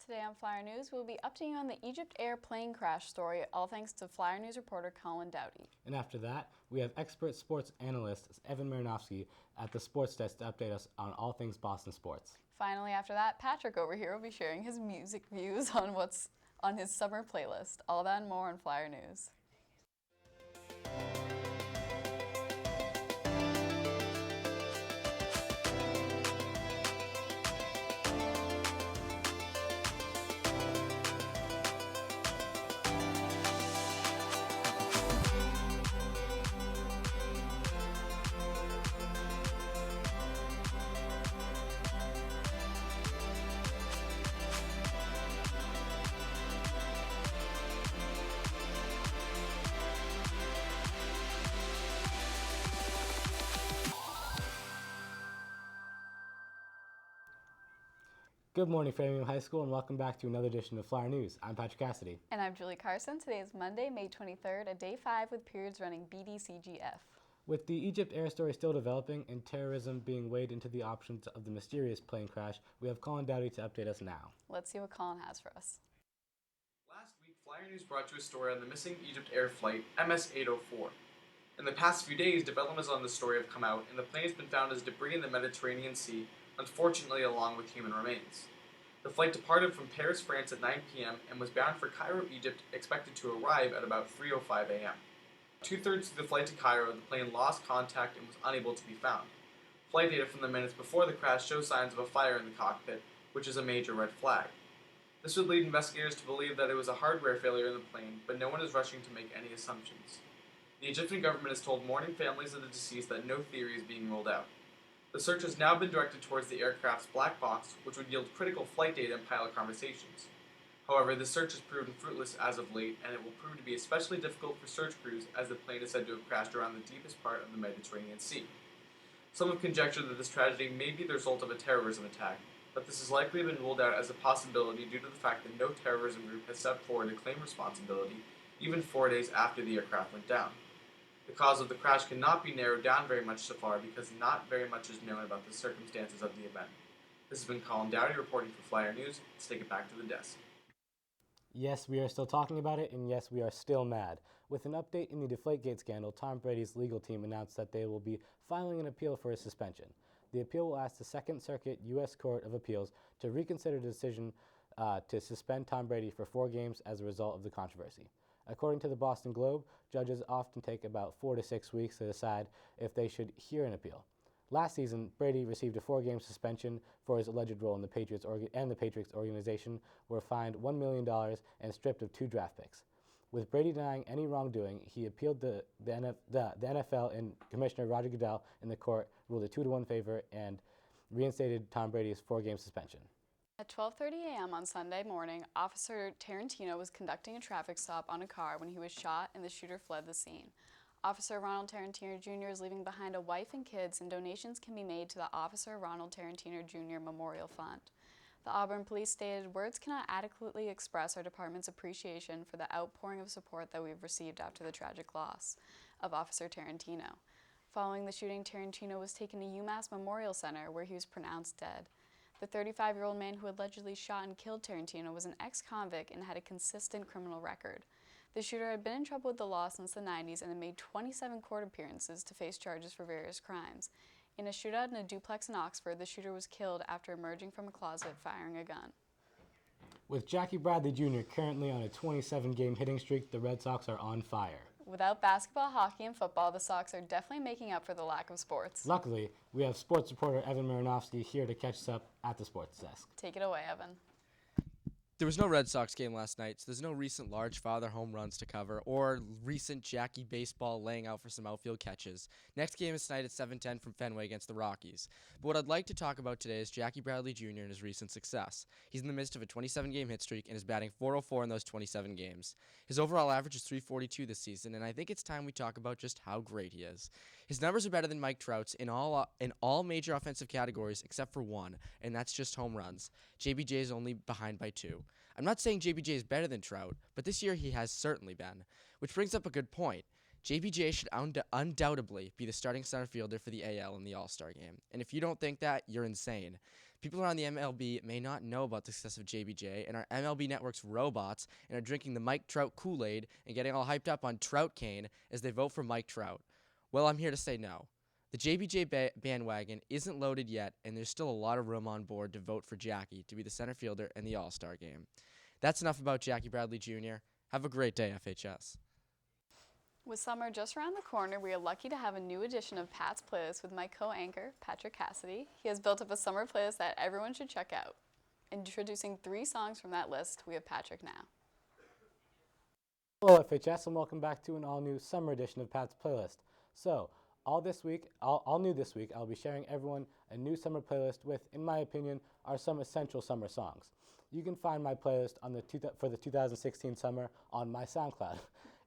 Today on Flyer News, we'll be updating you on the Egypt Air plane crash story, all thanks to Flyer News reporter Colin Doughty. And after that, we have expert sports analyst Evan Marinofsky at the sports desk to update us on all things Boston sports. Finally, after that, Patrick over here will be sharing his music views on what's on his summer playlist. All that and more on Flyer News. Good morning, Framingham High School, and welcome back to another edition of Flyer News. I'm Patrick Cassidy. And I'm Julie Carson. Today is Monday, May 23rd, a day 5 with periods running BDCGF. With the Egypt Air story still developing and terrorism being weighed into the options of the mysterious plane crash, we have Colin Doughty to update us now. Let's see what Colin has for us. Last week, Flyer News brought you a story on the missing Egypt Air flight MS-804. In the past few days, developments on the story have come out, and the plane has been found as debris in the Mediterranean Sea, unfortunately along with human remains. The flight departed from Paris, France at 9 p.m. and was bound for Cairo, Egypt, expected to arrive at about 3:05 a.m. Two-thirds through the flight to Cairo, the plane lost contact and was unable to be found. Flight data from the minutes before the crash show signs of a fire in the cockpit, which is a major red flag. This would lead investigators to believe that it was a hardware failure in the plane, but no one is rushing to make any assumptions. The Egyptian government has told mourning families of the deceased that no theory is being ruled out. The search has now been directed towards the aircraft's black box, which would yield critical flight data and pilot conversations. However, this search has proven fruitless as of late, and it will prove to be especially difficult for search crews as the plane is said to have crashed around the deepest part of the Mediterranean Sea. Some have conjectured that this tragedy may be the result of a terrorism attack, but this has likely been ruled out as a possibility due to the fact that no terrorism group has stepped forward to claim responsibility, even 4 days after the aircraft went down. The cause of the crash cannot be narrowed down very much so far because not very much is known about the circumstances of the event. This has been Colin Doughty reporting for Flyer News. Let's take it back to the desk. Yes, we are still talking about it, and yes, we are still mad. With an update in the Deflategate scandal, Tom Brady's legal team announced that they will be filing an appeal for his suspension. The appeal will ask the Second Circuit U.S. Court of Appeals to reconsider the decision to suspend Tom Brady for 4 games as a result of the controversy. According to the Boston Globe, judges often take about 4 to 6 weeks to decide if they should hear an appeal. Last season, Brady received a 4-game suspension for his alleged role in the Patriots organization, were fined $1 million and stripped of 2 draft picks. With Brady denying any wrongdoing, he appealed the NFL, and Commissioner Roger Goodell in the court ruled a 2-1 favor and reinstated Tom Brady's 4-game suspension. At 12:30 a.m. on Sunday morning, Officer Tarantino was conducting a traffic stop on a car when he was shot and the shooter fled the scene. Officer Ronald Tarantino Jr. is leaving behind a wife and kids, and donations can be made to the Officer Ronald Tarantino Jr. Memorial Fund. The Auburn Police stated, "Words cannot adequately express our department's appreciation for the outpouring of support that we've received after the tragic loss of Officer Tarantino." Following the shooting, Tarantino was taken to UMass Memorial Center, where he was pronounced dead. The 35-year-old man who allegedly shot and killed Tarantino was an ex-convict and had a consistent criminal record. The shooter had been in trouble with the law since the 90s and had made 27 court appearances to face charges for various crimes. In a shootout in a duplex in Oxford, the shooter was killed after emerging from a closet firing a gun. With Jackie Bradley Jr. currently on a 27-game hitting streak, the Red Sox are on fire. Without basketball, hockey, and football, the Sox are definitely making up for the lack of sports. Luckily, we have sports reporter Evan Marinofsky here to catch us up at the sports desk. Take it away, Evan. There was no Red Sox game last night, so there's no recent large father home runs to cover or recent Jackie baseball laying out for some outfield catches. Next game is tonight at 7:10 from Fenway against the Rockies. But what I'd like to talk about today is Jackie Bradley Jr. and his recent success. He's in the midst of a 27-game hit streak and is batting .404 in those 27 games. His overall average is .342 this season, and I think it's time we talk about just how great he is. His numbers are better than Mike Trout's in all major offensive categories except for one, and that's just home runs. JBJ is only behind by 2. I'm not saying JBJ is better than Trout, but this year he has certainly been. Which brings up a good point. JBJ should undoubtedly be the starting center fielder for the AL in the All-Star game. And if you don't think that, you're insane. People around the MLB may not know about the success of JBJ and our MLB Network's robots and are drinking the Mike Trout Kool-Aid and getting all hyped up on Trout Cane as they vote for Mike Trout. Well, I'm here to say no. The JBJ bandwagon isn't loaded yet, and there's still a lot of room on board to vote for Jackie to be the center fielder in the All-Star game. That's enough about Jackie Bradley Jr. Have a great day, FHS. With summer just around the corner, we are lucky to have a new edition of Pat's Playlist with my co-anchor, Patrick Cassidy. He has built up a summer playlist that everyone should check out. Introducing 3 songs from that list, we have Patrick now. Hello FHS and welcome back to an all-new summer edition of Pat's Playlist. So, all new this week, I'll be sharing everyone a new summer playlist with, in my opinion, are some essential summer songs. You can find my playlist on for the 2016 summer on my SoundCloud.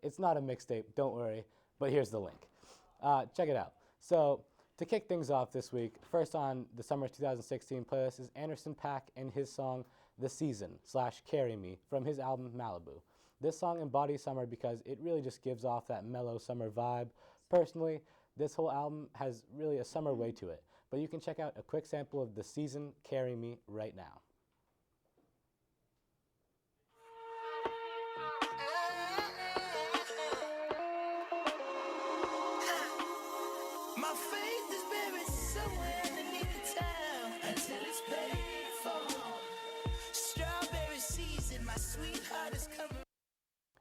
It's not a mixtape, don't worry, but here's the link. Check it out. So, to kick things off this week, first on the summer 2016 playlist is Anderson .Paak and his song The Season / Carry Me from his album Malibu. This song embodies summer because it really just gives off that mellow summer vibe. Personally, this whole album has really a summer way to it, but you can check out a quick sample of The Season Carry Me right now. My faith is buried somewhere underneath the town until it's paid for. Strawberry season, my sweetheart is coming.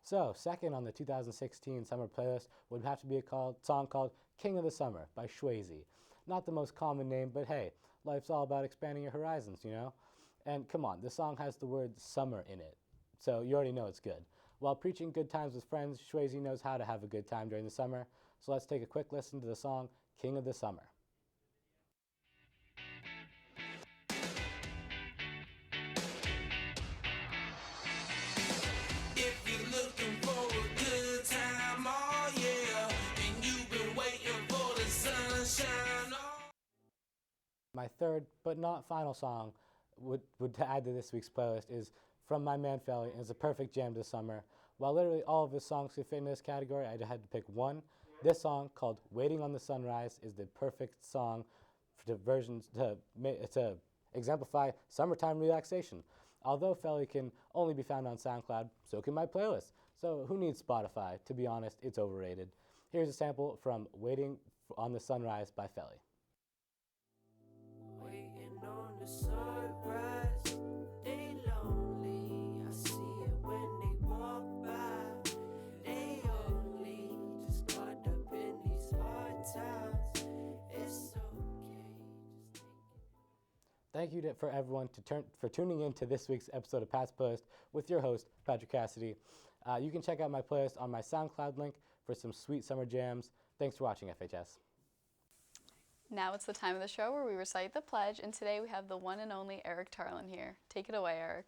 So, second on the 2016 summer playlist would have to be a song called King of the Summer by Shwayze. Not the most common name, but hey, life's all about expanding your horizons, you know? And come on, the song has the word summer in it, so you already know it's good. While preaching good times with friends, Shwayze knows how to have a good time during the summer, so let's take a quick listen to the song King of the Summer. If you're looking for a good time, oh yeah, and you've been waiting for the sunshine, oh. My third, but not final song to add to this week's playlist is from my man Felly, and it's a perfect jam to the summer. While literally all of his songs could fit in this category, I had to pick one. This song, called Waiting on the Sunrise, is the perfect song to exemplify summertime relaxation. Although Felly can only be found on SoundCloud, so can my playlist. So who needs Spotify? To be honest, it's overrated. Here's a sample from Waiting on the Sunrise by Felly. Waiting on the sunrise, they lonely. I see it when they walk by. They only just caught up in these hard times. It's okay, just take it. Thank you for everyone for tuning in to this week's episode of Pat's Playlist with your host, Patrick Cassidy. You can check out my playlist on my SoundCloud link for some sweet summer jams. Thanks for watching, FHS. Now it's the time of the show where we recite the pledge, and today we have the one and only Eric Tarlin here. Take it away, Eric.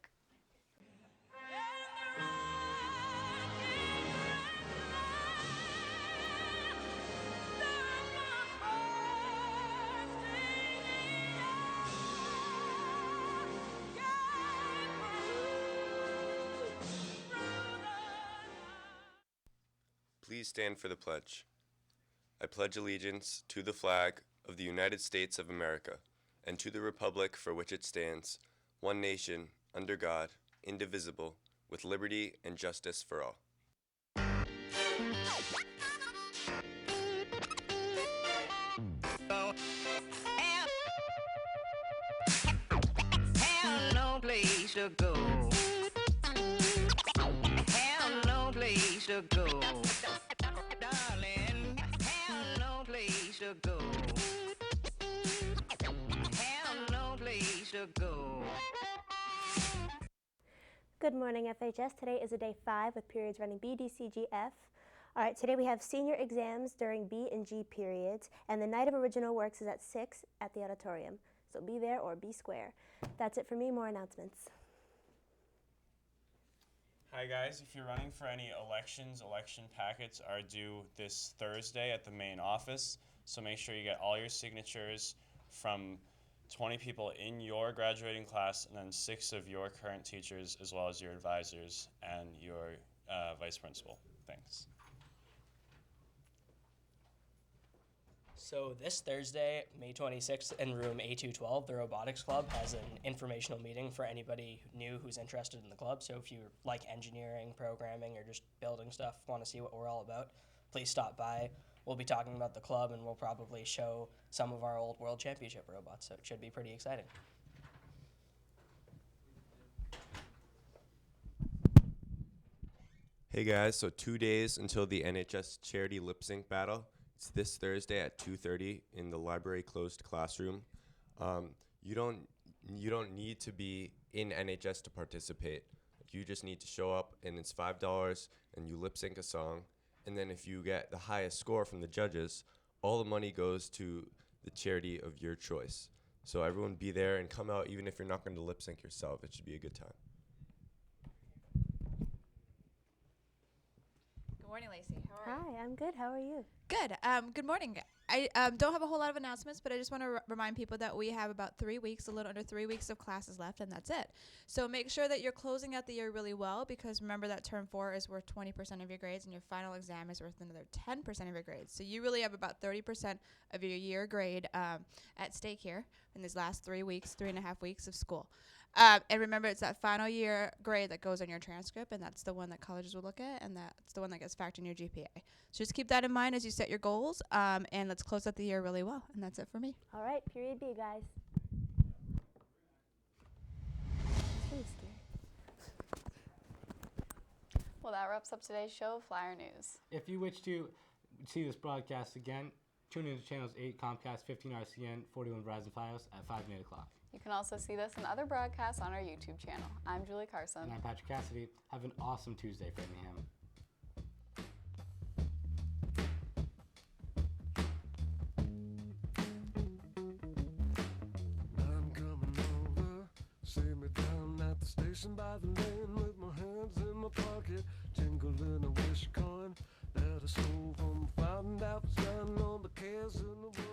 Please stand for the pledge. I pledge allegiance to the flag of the United States of America and to the republic for which it stands, one nation, under God, indivisible, with liberty and justice for all. Have no place to go. Have no place to go. Darling, have no place to go. Have no place to go. Good morning, FHS. Today is a day 5 with periods running B, D, C, G, F. All right, today we have senior exams during B and G periods, and the night of original works is at 6 at the auditorium. So be there or be square. That's it for me. More announcements. Hi guys, if you're running for any elections, election packets are due this Thursday at the main office. So make sure you get all your signatures from 20 people in your graduating class and then 6 of your current teachers as well as your advisors and your vice principal. Thanks. So this Thursday, May 26th, in room A212, the Robotics Club has an informational meeting for anybody new who's interested in the club. So if you like engineering, programming, or just building stuff, want to see what we're all about, please stop by. We'll be talking about the club, and we'll probably show some of our old World Championship robots, so it should be pretty exciting. Hey guys, so 2 days until the NHS charity lip sync battle. It's this Thursday at 2:30 in the library closed classroom. You don't need to be in NHS to participate. You just need to show up, and it's $5, and you lip sync a song. And then if you get the highest score from the judges, all the money goes to the charity of your choice. So everyone be there and come out, even if you're not going to lip sync yourself. It should be a good time. Good morning, Lacey. How are you? Hi, I'm good. How are you? Good. Good morning. I don't have a whole lot of announcements, but I just want to remind people that we have about 3 weeks, a little under 3 weeks of classes left, and that's it. So make sure that you're closing out the year really well, because remember that term 4 is worth 20% of your grades, and your final exam is worth another 10% of your grades. So you really have about 30% of your year grade at stake here in these last 3 weeks, 3.5 weeks of school. And remember, it's that final year grade that goes on your transcript, and that's the one that colleges will look at, and that's the one that gets factored in your GPA. So just keep that in mind as you set your goals, and let's close out the year really well. And that's it for me. All right, period B, guys. That's really scary. Well, that wraps up today's show of Flyer News. If you wish to see this broadcast again, tune in to channels 8 Comcast, 15 RCN, 41 Verizon Fios at 5 and 8 o'clock. You can also see this and other broadcasts on our YouTube channel. I'm Julie Carson. And I'm Patrick Cassidy. Have an awesome Tuesday, Framingham. I'm coming over, see me down at the station by the lane with my hands in my pocket, jingling a wish coin that I stole from the fountain that was down on the cares in the world.